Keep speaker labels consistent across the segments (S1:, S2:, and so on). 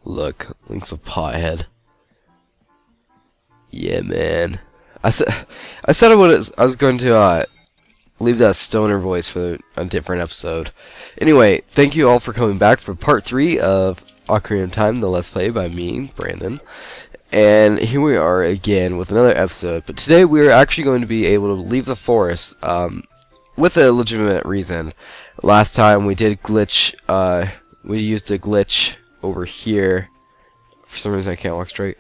S1: Look, Link's a pothead. Yeah, man. I said I was going to leave that stoner voice for a different episode. Anyway, thank you all for coming back for part 3 of Ocarina of Time, the Let's Play by me, Brandon. And here we are again with another episode. But today we are actually going to be able to leave the forest with a legitimate reason. Last time we did glitch. We used a glitch over here. For some reason I can't walk straight.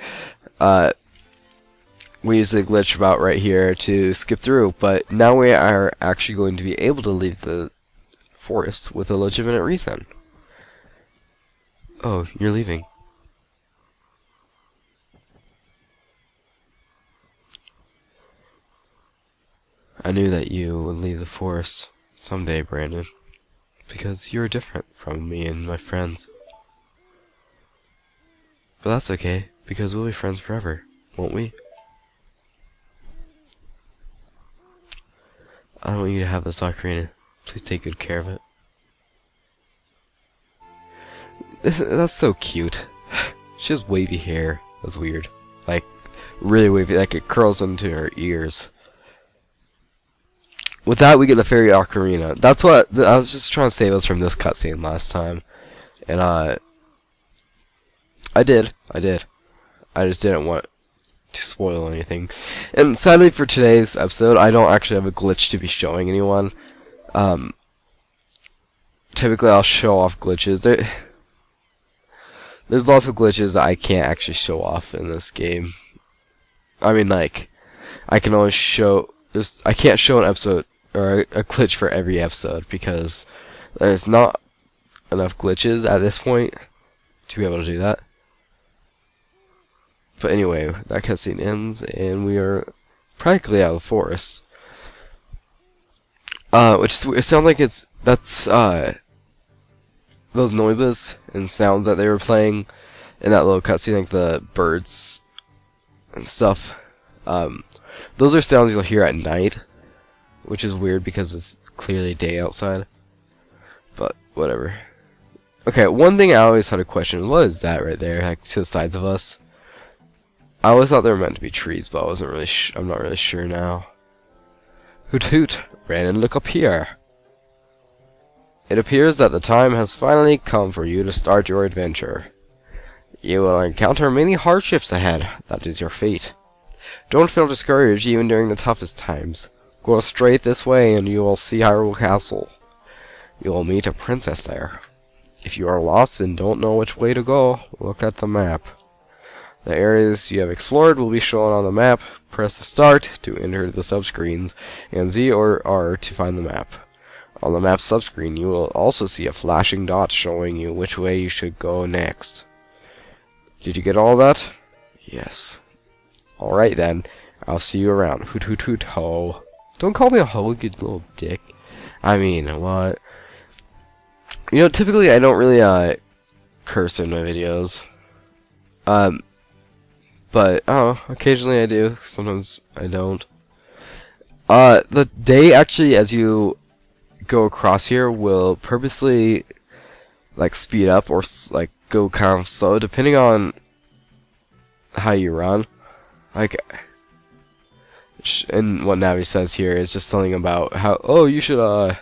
S1: We used a glitch about right here to skip through, but now we are actually going to be able to leave the forest with a legitimate reason. Oh, you're leaving. I knew that you would leave the forest someday, Brandon, because you're different from me and my friends. But that's okay, because we'll be friends forever, won't we? I don't want you to have this ocarina. Please take good care of it. That's so cute. She has wavy hair. That's weird. Like, really wavy. Like, it curls into her ears. With that, we get the fairy ocarina. That's what I was just trying to save us from this cutscene last time. And, I did. I just didn't want to spoil anything. And sadly for today's episode, I don't actually have a glitch to be showing anyone. Typically I'll show off glitches. There's lots of glitches that I can't actually show off in this game. I mean, like, I can only show... I can't show an episode or a glitch for every episode because there's not enough glitches at this point to be able to do that. But anyway, that cutscene ends, and we are practically out of the forest. It sounds like that's those noises and sounds that they were playing in that little cutscene, like the birds and stuff. Those are sounds you'll hear at night, which is weird because it's clearly day outside. But whatever. Okay, one thing I always had a question: what is that right there, like to the sides of us? I always thought they were meant to be trees, but I'm not really sure now. Hoot hoot, Brandon, look up here. It appears that the time has finally come for you to start your adventure. You will encounter many hardships ahead. That is your fate. Don't feel discouraged even during the toughest times. Go straight this way and you will see Hyrule Castle. You will meet a princess there. If you are lost and don't know which way to go, look at the map. The areas you have explored will be shown on the map. Press the start to enter the subscreens, and Z or R to find the map. On the map subscreen, you will also see a flashing dot showing you which way you should go next. Did you get all that? Yes. Alright then, I'll see you around. Hoot hoot hoot ho. Don't call me a ho, you little dick. I mean, what? You know, typically I don't really curse in my videos. But, oh, occasionally I do. Sometimes I don't. The day, actually, as you go across here, will purposely, like, speed up or, like, go kind of slow, depending on how you run. Like, and what Navi says here is just something about how, oh, you should go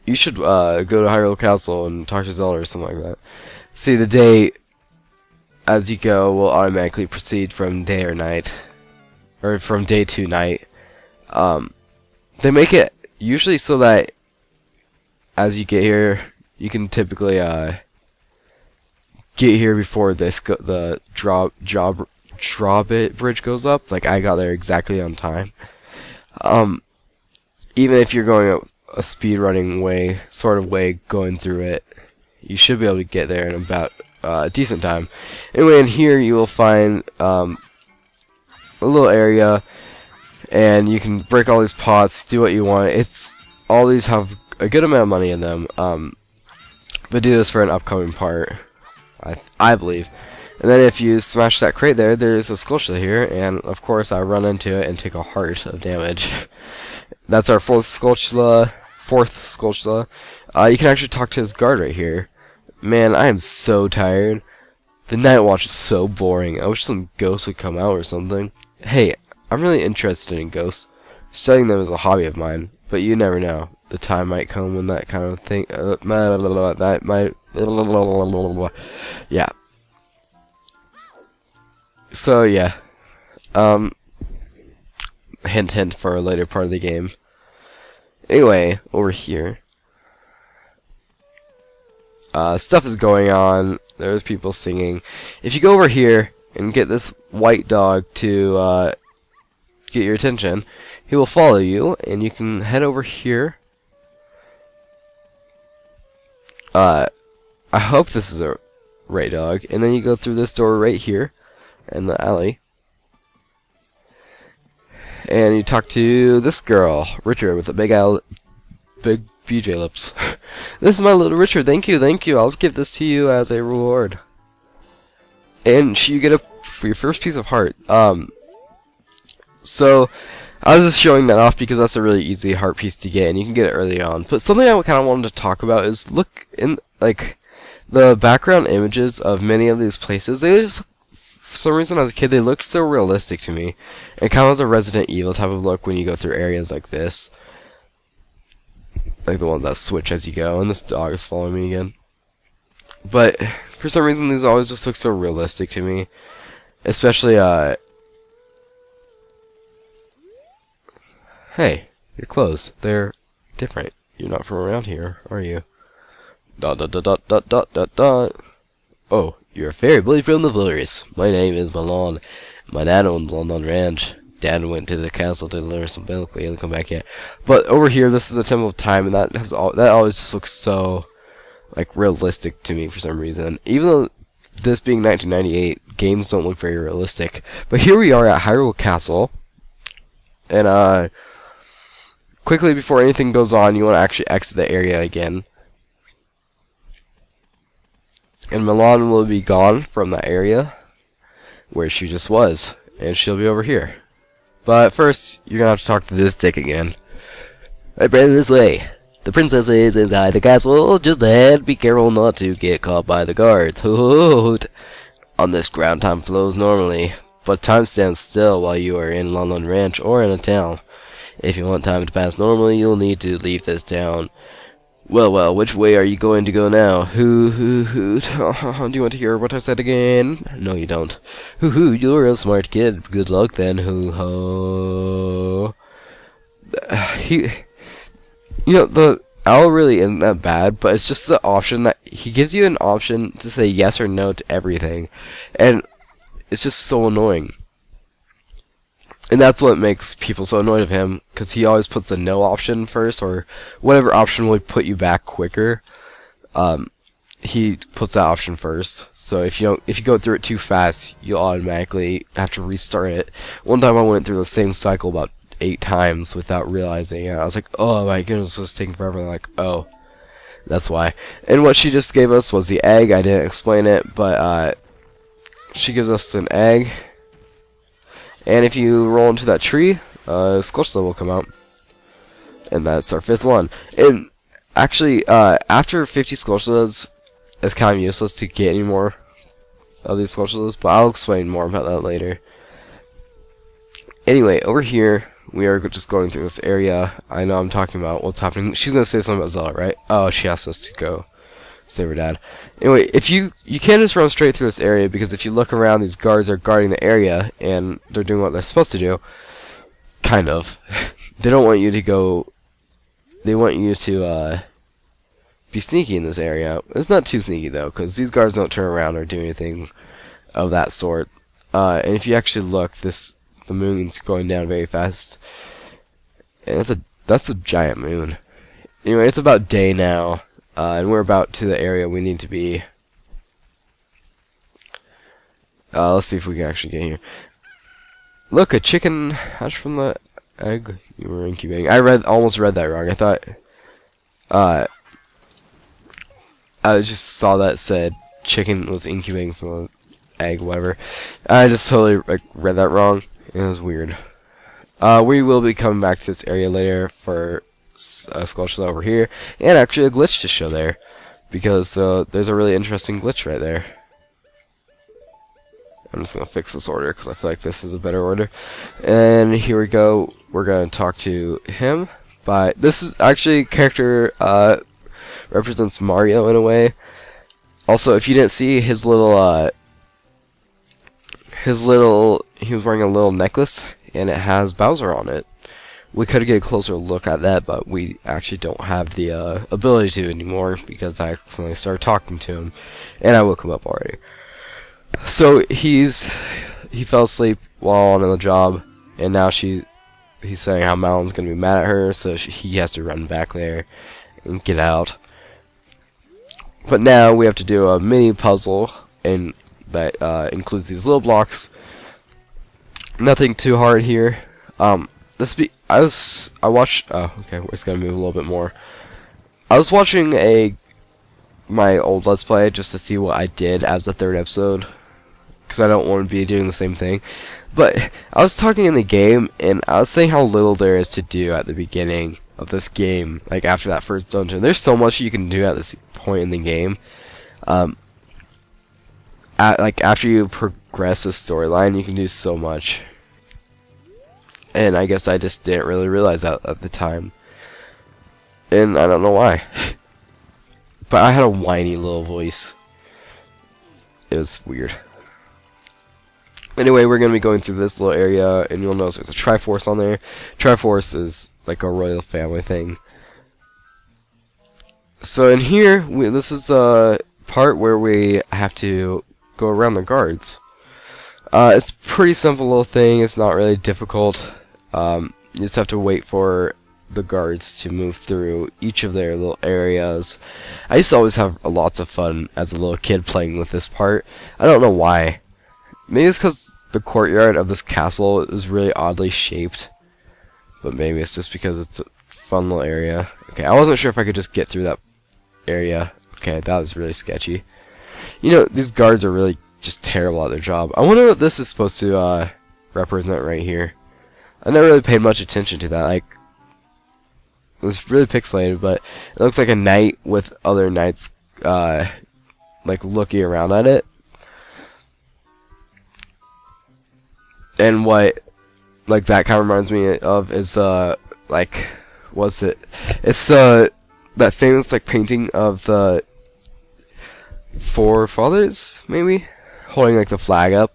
S1: to Hyrule Castle and talk to Zelda or something like that. See, the day as you go will automatically proceed from day or night, or from day to night. They make it usually so that as you get here, you can typically get here before the drawbit bridge goes up. Like, I got there exactly on time. Even if you're going a speed running way, sort of way, going through it, you should be able to get there in about a decent time. Anyway, in here you will find a little area, and you can break all these pots, do what you want. All these have a good amount of money in them, but do this for an upcoming part, I believe. And then if you smash that crate there's a Skulltula here, and of course I run into it and take a heart of damage. That's our fourth Skulltula. You can actually talk to this guard right here. Man, I am so tired. The night watch is so boring. I wish some ghosts would come out or something. Hey, I'm really interested in ghosts. Studying them is a hobby of mine, but you never know. The time might come when that kind of thing. That might. Yeah. So yeah. Hint, hint for a later part of the game. Anyway, over here. Stuff is going on. There's people singing. If you go over here and get this white dog to get your attention, he will follow you, and you can head over here. I hope this is a right dog, and then you go through this door right here in the alley, and you talk to this girl, Richard, with the big BJ lips. This is my little Richard. Thank you, thank you. I'll give this to you as a reward. And you get for your first piece of heart. So I was just showing that off because that's a really easy heart piece to get, and you can get it early on. But something I kind of wanted to talk about is look in the background images of many of these places. They just, for some reason, as a kid, they looked so realistic to me. It kind of has a Resident Evil type of look when you go through areas like this. Like the ones that switch as you go, and this dog is following me again. But for some reason, these always just look so realistic to me, especially hey, your clothes, they're different. You're not from around here, are you? Dot dot dot dot dot dot dot dot. Oh, you're a fairy boy from the forest. My name is Milan. My dad owns London Ranch. Dad went to the castle to deliver some milk, but he hasn't come back yet. But over here, this is the Temple of Time, and that always just looks so like realistic to me for some reason. Even though this being 1998, games don't look very realistic. But here we are at Hyrule Castle, and quickly before anything goes on, you want to actually exit the area again. And Milan will be gone from that area where she just was, and she'll be over here. But first, you're gonna have to talk to this dick again. Right, brother, this way. The princess is inside the castle. Just ahead. Be careful not to get caught by the guards. Hoot. On this ground, time flows normally, but time stands still while you are in London Ranch or in a town. If you want time to pass normally, you'll need to leave this town. Well, which way are you going to go now? Hoot. Do you want to hear what I said again? No, you don't. Hoo, you're a smart kid. Good luck then, hoo-ho. The owl really isn't that bad, but it's just the option that he gives you an option to say yes or no to everything. And it's just so annoying. And that's what makes people so annoyed of him, because he always puts the no option first, or whatever option would put you back quicker. He puts that option first. So if you go through it too fast, you'll automatically have to restart it. One time I went through the same cycle about 8 times without realizing it. I was like, oh my goodness, this is taking forever. And like, oh, that's why. And what she just gave us was the egg. I didn't explain it, but she gives us an egg. And if you roll into that tree, Squelchla will come out. And that's our 5th one. And actually, after 50 Squelchlas, it's kind of useless to get any more of these Squelchlas, but I'll explain more about that later. Anyway, over here, we are just going through this area. I know I'm talking about what's happening. She's going to say something about Zelda, right? Oh, she asked us to go save her dad. Anyway, if you can't just run straight through this area, because if you look around, these guards are guarding the area, and they're doing what they're supposed to do. Kind of. They don't want you to go... They want you to, be sneaky in this area. It's not too sneaky, though, because these guards don't turn around or do anything of that sort. And if you actually look, the moon's going down very fast. And that's a giant moon. Anyway, it's about day now. And we're about to the area we need to be. Let's see if we can actually get here. Look, a chicken hatched from the egg you were incubating. I almost read that wrong. I thought, I just saw that said chicken was incubating from an egg, whatever. I just totally read that wrong. It was weird. We will be coming back to this area later for Squelchla over here, and actually a glitch to show there. because there's a really interesting glitch right there. I'm just gonna fix this order because I feel like this is a better order. And here we go. We're gonna talk to him. But this is actually character represents Mario in a way. Also, if you didn't see his little he was wearing a little necklace and it has Bowser on it. We could get a closer look at that, but we actually don't have the ability to anymore because I accidentally started talking to him and I woke him up already. So he fell asleep while on the job, and now he's saying how Malon's gonna be mad at her, so he has to run back there and get out. But now we have to do a mini puzzle, and that includes these little blocks. Nothing too hard here. I watched. Oh, okay, we're just gonna move a little bit more. I was watching my old Let's Play just to see what I did as the third episode, because I don't want to be doing the same thing. But I was talking in the game, and I was saying how little there is to do at the beginning of this game, like after that first dungeon. There's so much you can do at this point in the game. Like after you progress the storyline, you can do so much. And I guess I just didn't really realize that at the time. And I don't know why. But I had a whiny little voice. It was weird. Anyway, we're going to be going through this little area, and you'll notice there's a Triforce on there. Triforce is like a royal family thing. So in here, this is a part where we have to go around the guards. It's a pretty simple little thing. It's not really difficult. You just have to wait for the guards to move through each of their little areas. I used to always have lots of fun as a little kid playing with this part. I don't know why. Maybe it's because the courtyard of this castle is really oddly shaped. But maybe it's just because it's a fun little area. Okay, I wasn't sure if I could just get through that area. Okay, that was really sketchy. You know, these guards are really just terrible at their job. I wonder what this is supposed to represent right here. I never really paid much attention to that. Like, it was really pixelated, but it looks like a knight with other knights, like, looking around at it. And what, like, that kind of reminds me of is, like, what's it? It's, that famous, like, painting of the forefathers, maybe? Holding, like, the flag up.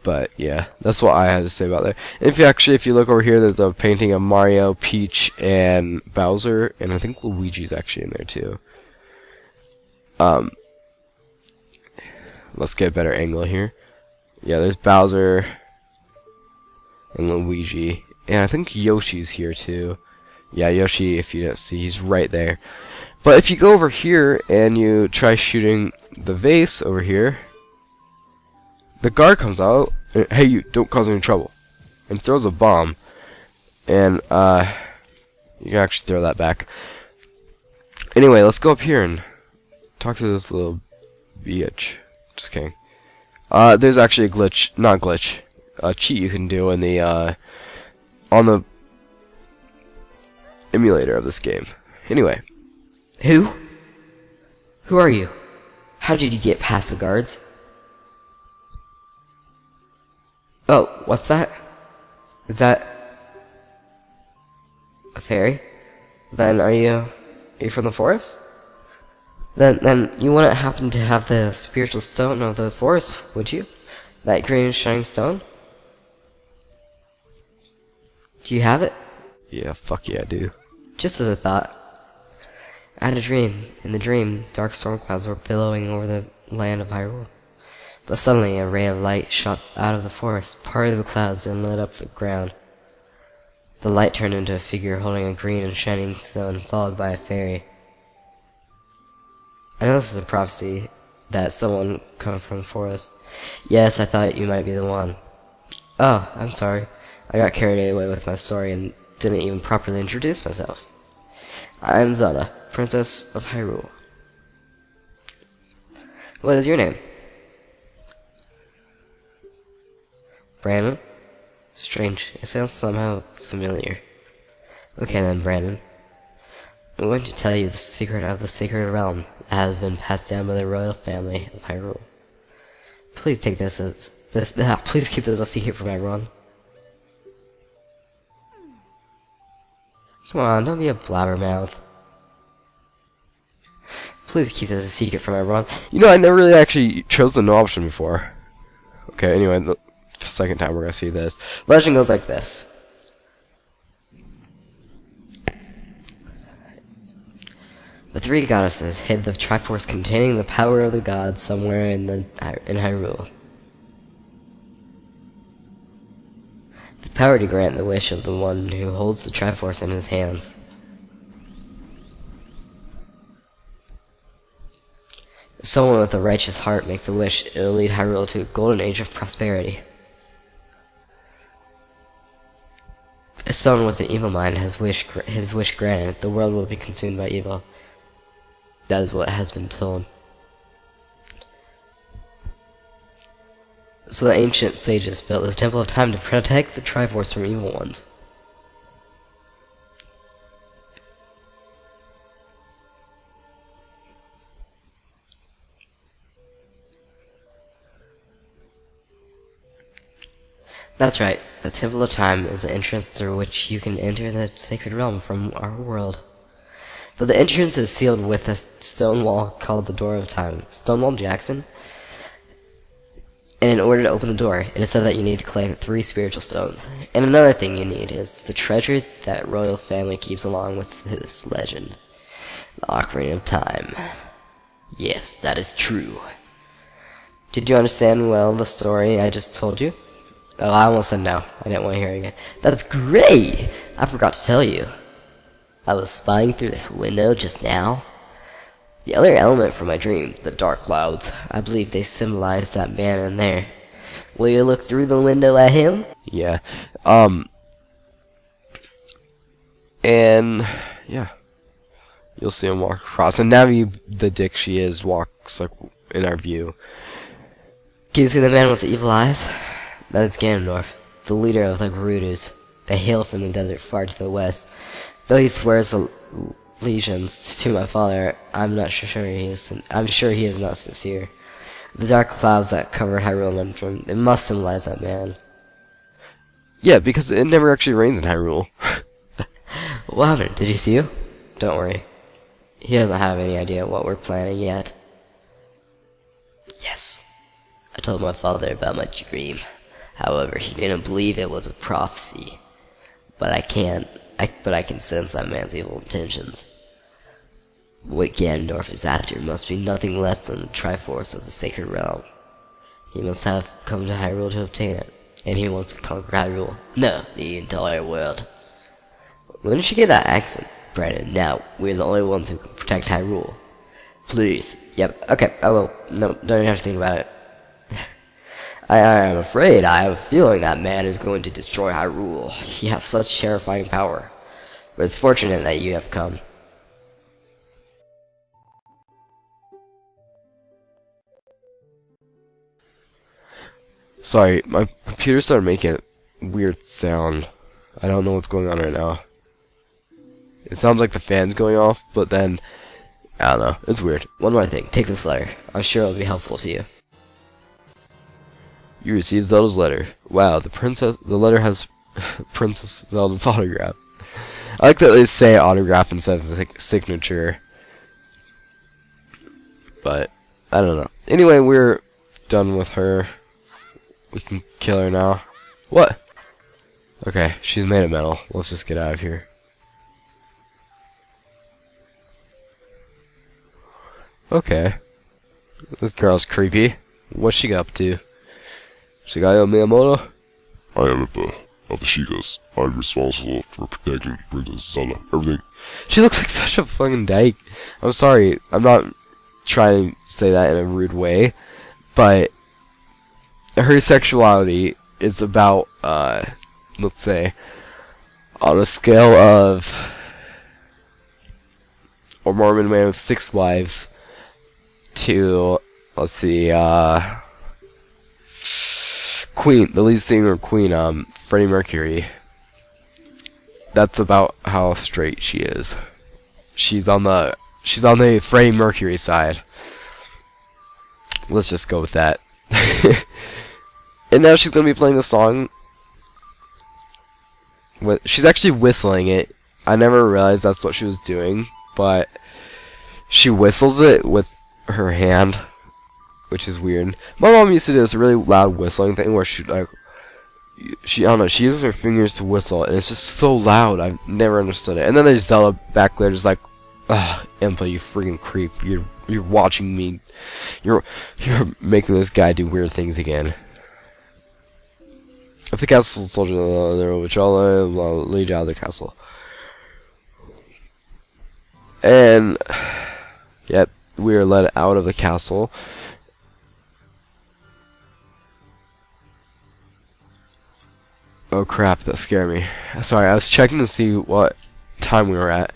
S1: But yeah, that's what I had to say about that. And if you look over here, there's a painting of Mario, Peach, and Bowser, and I think Luigi's actually in there too. Let's get a better angle here. Yeah, there's Bowser and Luigi, and I think Yoshi's here too. Yeah, Yoshi, if you didn't see, he's right there. But if you go over here and you try shooting the vase over here, the guard comes out, and, hey, you, don't cause any trouble, and throws a bomb, and, you can actually throw that back. Anyway, let's go up here and talk to this little bitch. Just kidding. There's actually a glitch, not glitch, a cheat you can do in the, on the emulator of this game. Anyway.
S2: Who? Who are you? How did you get past the guards? Oh, what's that? Is that a fairy? Then are you from the forest? Then you wouldn't happen to have the spiritual stone of the forest, would you? That green shining stone? Do you have it?
S1: Yeah, fuck yeah, I do.
S2: Just as a thought. I had a dream. In the dream, dark storm clouds were billowing over the land of Hyrule. But suddenly a ray of light shot out of the forest, parted the clouds, and lit up the ground. The light turned into a figure holding a green and shining stone, followed by a fairy. I know this is a prophecy that someone come from the forest. Yes, I thought you might be the one. Oh, I'm sorry. I got carried away with my story and didn't even properly introduce myself. I'm Zelda, Princess of Hyrule. What is your name? Brandon? Strange. It sounds somehow familiar. Okay then, Brandon. I'm going to tell you the secret of the sacred realm that has been passed down by the royal family of Hyrule. Please take this please keep this a secret from everyone. Come on, don't be a blabbermouth. Please keep this a secret from everyone.
S1: You know, I never really actually chose the no option before. Okay, anyway, the second time we're gonna see this.
S2: Legend goes like this. The three goddesses hid the Triforce containing the power of the gods somewhere in Hyrule. The power to grant the wish of the one who holds the Triforce in his hands. If someone with a righteous heart makes a wish, it will lead Hyrule to a golden age of prosperity. If someone with an evil mind has his wish granted, the world will be consumed by evil. That is what has been told. So the ancient sages built the Temple of Time to protect the Triforce from evil ones. That's right, the Temple of Time is the entrance through which you can enter the sacred realm from our world. But the entrance is sealed with a stone wall called the Door of Time. Stonewall Jackson? And in order to open the door, it is said that you need to collect 3 spiritual stones. And another thing you need is the treasure that royal family keeps along with this legend. The Ocarina of Time. Yes, that is true. Did you understand well the story I just told you? Oh, I almost said no. I didn't want to hear it again. That's great! I forgot to tell you. I was spying through this window just now. The other element from my dream, the dark clouds, I believe they symbolize that man in there. Will you look through the window at him?
S1: Yeah. And yeah, you'll see him walk across. And Navi, the dick she is, walks like in our view.
S2: Can you see the man with the evil eyes? That is Ganondorf, the leader of the Gerudos. They hail from the desert far to the west. Though he swears allegiance to my father, I'm sure he is not sincere. The dark clouds that covered Hyrule, it must symbolize that man.
S1: Yeah, because it never actually rains in Hyrule.
S2: What happened? Did he see you? Don't worry. He doesn't have any idea what we're planning yet. Yes. I told my father about my dream. However, he didn't believe it was a prophecy. But I can sense that man's evil intentions. What Ganondorf is after must be nothing less than the Triforce of the Sacred Realm. He must have come to Hyrule to obtain it, and he wants to conquer Hyrule. No, the entire world. When did you get that accent, Brandon? Now, we're the only ones who can protect Hyrule. Please. Yep, okay, I will. No, don't even have to think about it. I am afraid, I have a feeling that man is going to destroy Hyrule. He has such terrifying power. But it's fortunate that you have come.
S1: Sorry, my computer started making a weird sound. I don't know what's going on right now. It sounds like the fan's going off, but then, I don't know, it's weird.
S2: One more thing, take this letter. I'm sure it'll be helpful to you.
S1: You received Zelda's letter. Wow, the letter has Princess Zelda's autograph. I like that they say autograph instead of signature. But, I don't know. Anyway, we're done with her. We can kill her now. What? Okay, she's made of metal. Let's just get out of here. Okay. This girl's creepy. What's she up to? Shigeru Miyamoto?
S3: I am Impa of the Shigas. I'm responsible for protecting Princess Zelda. Everything.
S1: She looks like such a fucking dyke. I'm sorry, I'm not trying to say that in a rude way, but her sexuality is about, let's say, on a scale of a Mormon man with 6 wives to, let's see, Queen, the lead singer of Queen, Freddie Mercury. That's about how straight she is. she's on the Freddie Mercury side. Let's just go with that. And now she's gonna be playing the song. She's actually whistling it. I never realized that's what she was doing, but she whistles it with her hand, which is weird. My mom used to do this really loud whistling thing where she I don't know, she uses her fingers to whistle, and it's just so loud. I've never understood it. And then there's Zelda back there, just like, ugh, Impa, you freaking creep. You're watching me. You're making this guy do weird things again. If the castle soldier there, which I'll lead you out of the castle. And yep, we are led out of the castle. Oh crap, that scared me. Sorry, I was checking to see what time we were at,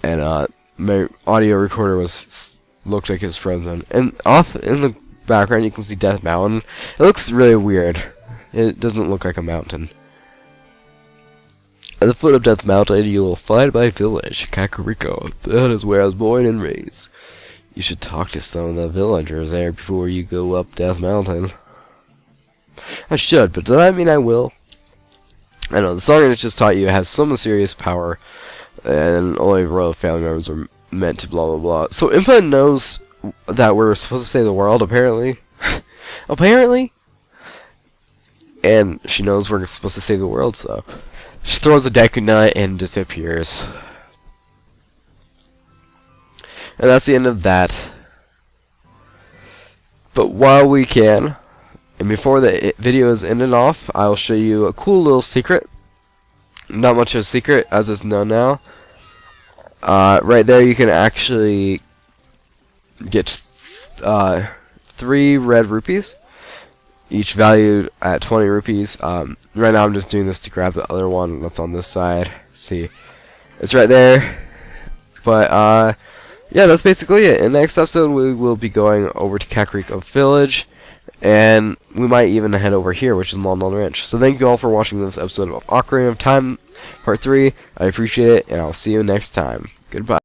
S1: and my audio recorder looked like it was frozen. And off in the background you can see Death Mountain. It looks really weird. It doesn't look like a mountain. At the foot of Death Mountain, you will find my village, Kakariko. That is where I was born and raised. You should talk to some of the villagers there before you go up Death Mountain. I should, but does that mean I will? I know, the song I just taught you has some mysterious power, and only royal family members are meant to blah blah blah. So Impa knows that we're supposed to save the world, apparently. Apparently? And she knows we're supposed to save the world, so she throws a Deku Nut and disappears. And that's the end of that. But while we can, and before the video is ended off, I'll show you a cool little secret. Not much of a secret, as it's known now. Right there you can actually get 3 red rupees, each valued at 20 rupees. Right now I'm just doing this to grab the other one that's on this side. See, it's right there. But yeah, that's basically it. In the next episode we will be going over to Kakariko Village, and we might even head over here, which is London Ranch. So thank you all for watching this episode of Ocarina of Time Part 3. I appreciate it, and I'll see you next time. Goodbye.